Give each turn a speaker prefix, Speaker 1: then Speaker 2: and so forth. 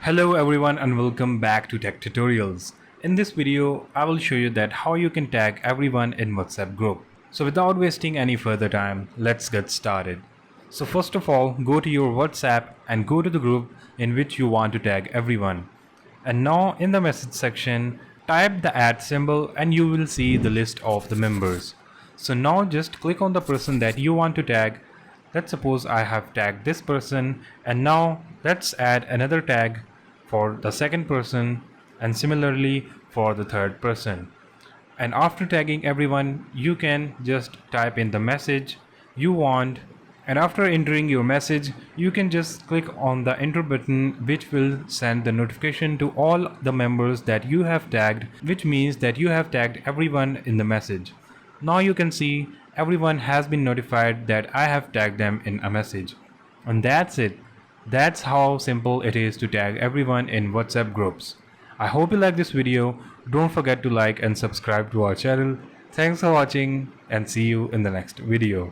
Speaker 1: Hello everyone and welcome back to Tech Tutorials. In this video, I will show you that how you can tag everyone in WhatsApp group. So without wasting any further time, let's get started. So first of all, go to your WhatsApp and go to the group in which you want to tag everyone. And now in the message section, type the @ symbol and you will see the list of the members. So now just click on the person that you want to tag. Let's suppose I have tagged this person, and now let's add another tag for the second person and similarly for the third person. And after tagging everyone, you can just type in the message you want, and after entering your message you can just click on the enter button, which will send the notification to all the members that you have tagged, which means that you have tagged everyone in the message. Now you can see everyone has been notified that I have tagged them in a message. And that's it. That's how simple it is to tag everyone in WhatsApp groups. I hope you like this video. Don't forget to like and subscribe to our channel. Thanks for watching and see you in the next video.